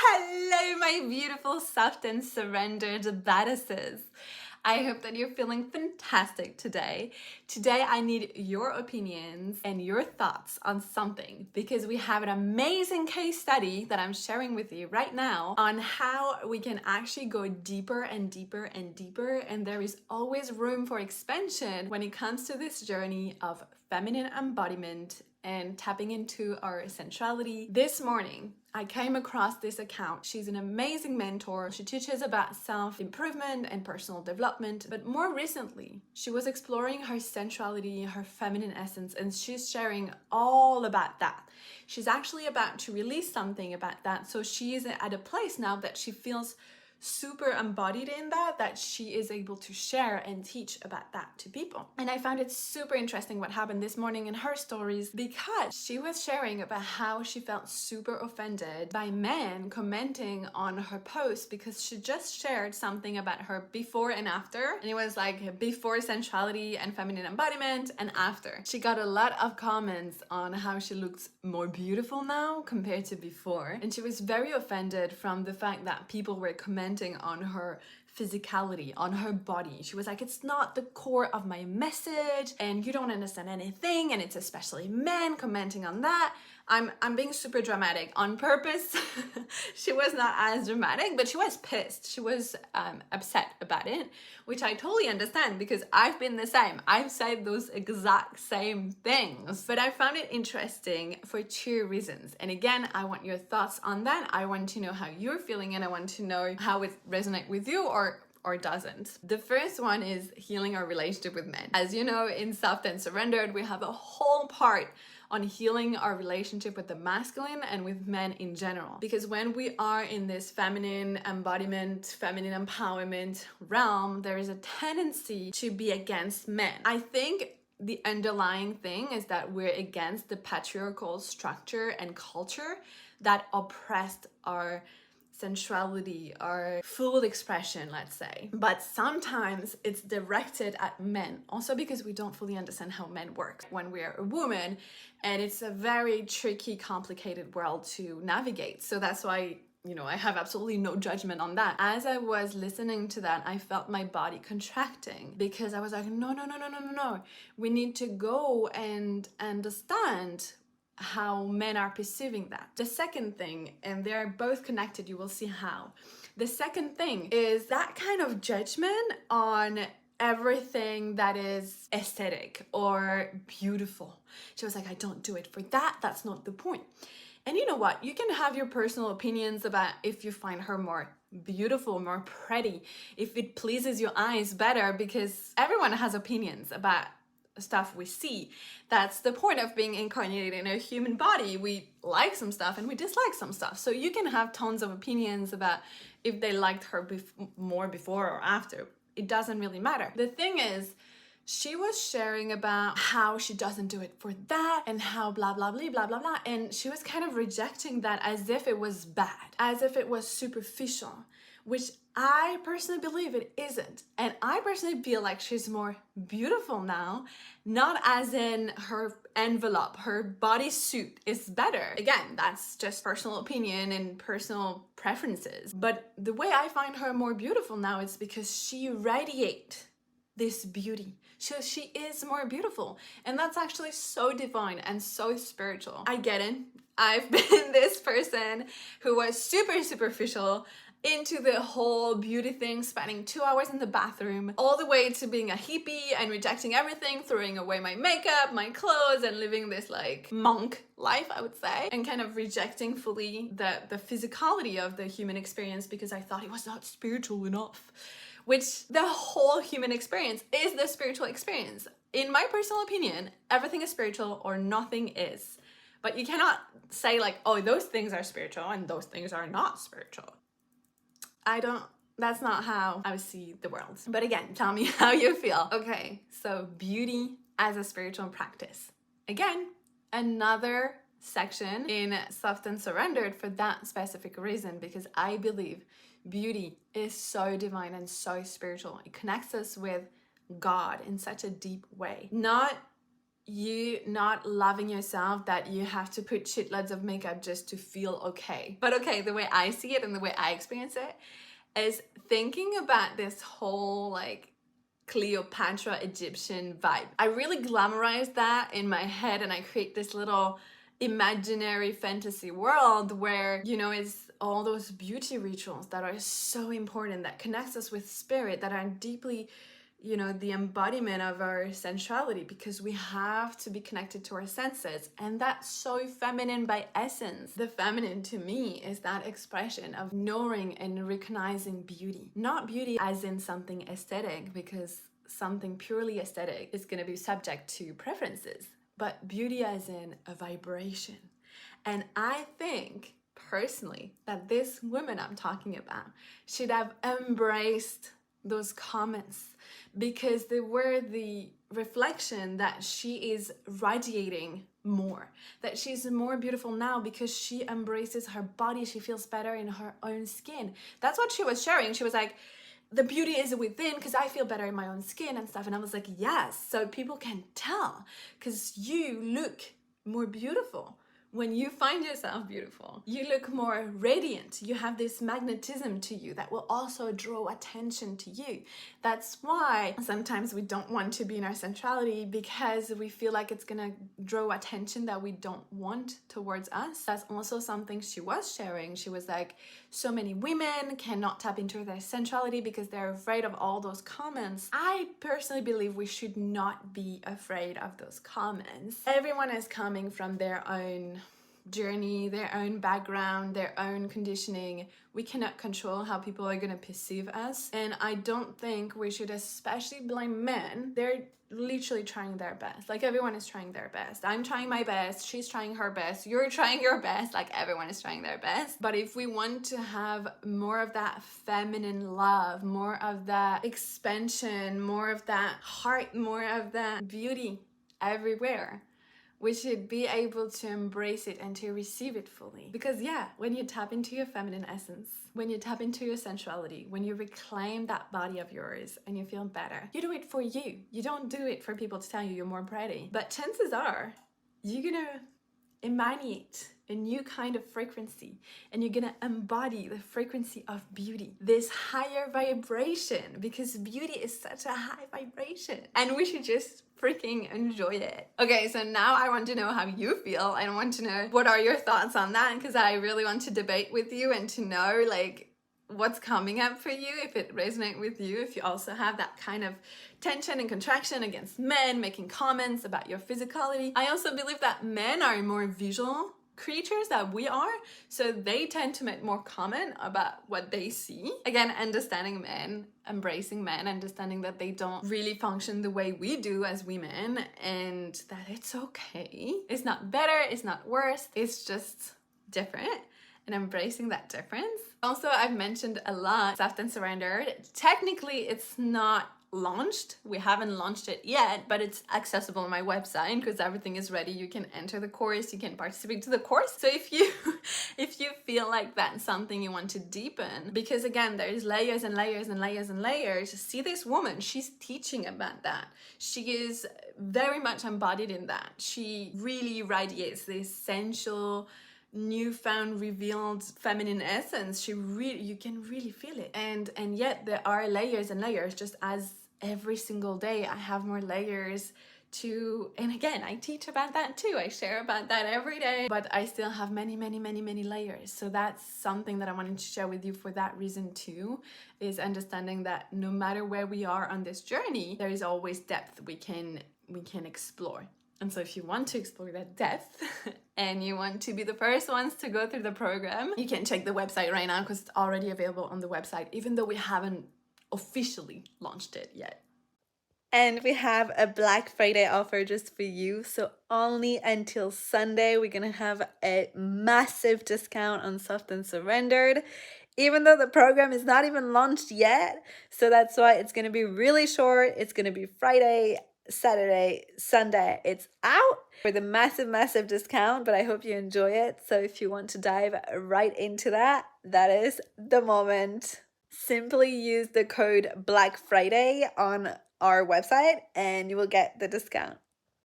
Hello, my beautiful, soft, and surrendered badasses. I hope that you're feeling fantastic today. Today, I need your opinions and your thoughts on something because we have an amazing case study that I'm sharing with you right now on how we can actually go deeper and deeper and deeper. And there is always room for expansion when it comes to this journey of feminine embodiment and tapping into our sensuality. This morning, I came across this account. She's an amazing mentor. She teaches about self-improvement and personal development. But more recently, she was exploring her sensuality, her feminine essence, and she's sharing all about that. She's actually about to release something about that. So she is at a place now that she feels super embodied in that she is able to share and teach about that to people. And I found it super interesting what happened this morning in her stories because she was sharing about how she felt super offended by men commenting on her post because she just shared something about her before and after. And it was like before sensuality and feminine embodiment and after. She got a lot of comments on how she looks more beautiful now compared to before. And she was very offended from the fact that people were commenting on her physicality, on her body. She was like, it's not the core of my message and you don't understand anything, and it's especially men commenting on that. I'm being super dramatic on purpose. She was not as dramatic, but she was pissed. She was upset about it, which I totally understand because I've been the same. I've said those exact same things. But I found it interesting for two reasons. And again, I want your thoughts on that. I want to know how you're feeling and I want to know how it resonates with you or doesn't. The first one is healing our relationship with men. As you know, in Soft and Surrendered, we have a whole part on healing our relationship with the masculine and with men in general. Because when we are in this feminine embodiment, feminine empowerment realm, there is a tendency to be against men. I think the underlying thing is that we're against the patriarchal structure and culture that oppressed our sensuality or full expression, let's say. But sometimes it's directed at men, also because we don't fully understand how men work when we're a woman, and it's a very tricky, complicated world to navigate. So that's why, you know, I have absolutely no judgment on that. As I was listening to that, I felt my body contracting because I was like, no. We need to go and understand how men are perceiving that. The second thing, and they're both connected, you will see how. The second thing is that kind of judgment on everything that is aesthetic or beautiful. She was like, I don't do it for that. That's not the point. And you know what? You can have your personal opinions about if you find her more beautiful, more pretty, if it pleases your eyes better, because everyone has opinions about stuff we see. That's the point of being incarnated in a human body. We like some stuff and we dislike some stuff. So you can have tons of opinions about if they liked her more before or after. It doesn't really matter. The thing is, she was sharing about how she doesn't do it for that and how blah, blah, blah, blah, blah, blah. And she was kind of rejecting that as if it was bad, as if it was superficial, which I personally believe it isn't. And I personally feel like she's more beautiful now, not as in her envelope, her bodysuit is better. Again, that's just personal opinion and personal preferences. But the way I find her more beautiful now is because she radiates this beauty. So she is more beautiful. And that's actually so divine and so spiritual. I get it. I've been this person who was super superficial into the whole beauty thing, spending 2 hours in the bathroom, all the way to being a hippie and rejecting everything, throwing away my makeup, my clothes, and living this like monk life, I would say, and kind of rejecting fully the physicality of the human experience because I thought it was not spiritual enough. Which the whole human experience is the spiritual experience. In my personal opinion, everything is spiritual or nothing is. But you cannot say like, oh, those things are spiritual and those things are not spiritual. That's not how I see the world. But again, tell me how you feel. Okay, so beauty as a spiritual practice. Again, another section in Soft and Surrendered for that specific reason, because I believe beauty is so divine and so spiritual. It connects us with God in such a deep way. Not you not loving yourself that you have to put shitloads of makeup just to feel okay. But okay, the way I see it and the way I experience it is thinking about this whole like Cleopatra Egyptian vibe. I really glamorize that in my head and I create this little imaginary fantasy world where, you know, it's all those beauty rituals that are so important, that connects us with spirit, that are deeply, you know, the embodiment of our sensuality, because we have to be connected to our senses, and that's so feminine by essence. The feminine to me is that expression of knowing and recognizing beauty, not beauty as in something aesthetic, because something purely aesthetic is going to be subject to preferences, but beauty as in a vibration. And I think personally that this woman I'm talking about should have embraced those comments, because they were the reflection that she is radiating more, that she's more beautiful now because she embraces her body, she feels better in her own skin. That's what she was sharing. She was like, the beauty is within because I feel better in my own skin and stuff. And I was like, yes, so people can tell because you look more beautiful. When you find yourself beautiful, you look more radiant. You have this magnetism to you that will also draw attention to you. That's why sometimes we don't want to be in our sensuality, because we feel like it's gonna draw attention that we don't want towards us. That's also something she was sharing. She was like, so many women cannot tap into their sensuality because they're afraid of all those comments. I personally believe we should not be afraid of those comments. Everyone is coming from their own journey, their own background, their own conditioning. We cannot control how people are going to perceive us. And I don't think we should especially blame men. They're literally trying their best. Like, everyone is trying their best. I'm trying my best. She's trying her best. You're trying your best. Like, everyone is trying their best. But if we want to have more of that feminine love, more of that expansion, more of that heart, more of that beauty everywhere, we should be able to embrace it and to receive it fully. Because yeah, when you tap into your feminine essence, when you tap into your sensuality, when you reclaim that body of yours and you feel better, you do it for you. You don't do it for people to tell you you're more pretty. But chances are, you're gonna emanate a new kind of frequency, and you're gonna embody the frequency of beauty, this higher vibration, because beauty is such a high vibration and we should just freaking enjoy it. Okay, so now I want to know how you feel. I want to know what are your thoughts on that, because I really want to debate with you and to know like what's coming up for you, if it resonates with you, if you also have that kind of tension and contraction against men making comments about your physicality. I also believe that men are more visual creatures than we are, so they tend to make more comment about what they see. Again, understanding men, embracing men, understanding that they don't really function the way we do as women, and that it's okay. It's not better, it's not worse, it's just different, and embracing that difference. Also, I've mentioned a lot Soft and Surrendered. Technically, it's not launched. We haven't launched it yet, but it's accessible on my website because everything is ready. You can enter the course, you can participate to the course. So if you feel like that's something you want to deepen, because again, there's layers and layers and layers and layers. See this woman, she's teaching about that. She is very much embodied in that. She really radiates this sensual, newfound, revealed feminine essence. You can really feel it, and yet there are layers and layers, just as every single day I have more layers to, and again, I teach about that too, I share about that every day, but I still have many layers. So that's something that I wanted to share with you for that reason too, is understanding that no matter where we are on this journey, there is always depth we can explore. And so if you want to explore that depth and you want to be the first ones to go through the program, you can check the website right now because it's already available on the website, even though we haven't officially launched it yet. And we have a Black Friday offer just for you. So only until Sunday, we're going to have a massive discount on Soft and Surrendered, even though the program is not even launched yet. So that's why it's going to be really short. It's going to be Friday, Saturday, Sunday. It's out for the massive discount, but I hope you enjoy it. So if you want to dive right into that, that is the moment. Simply use the code Black Friday on our website and you will get the discount.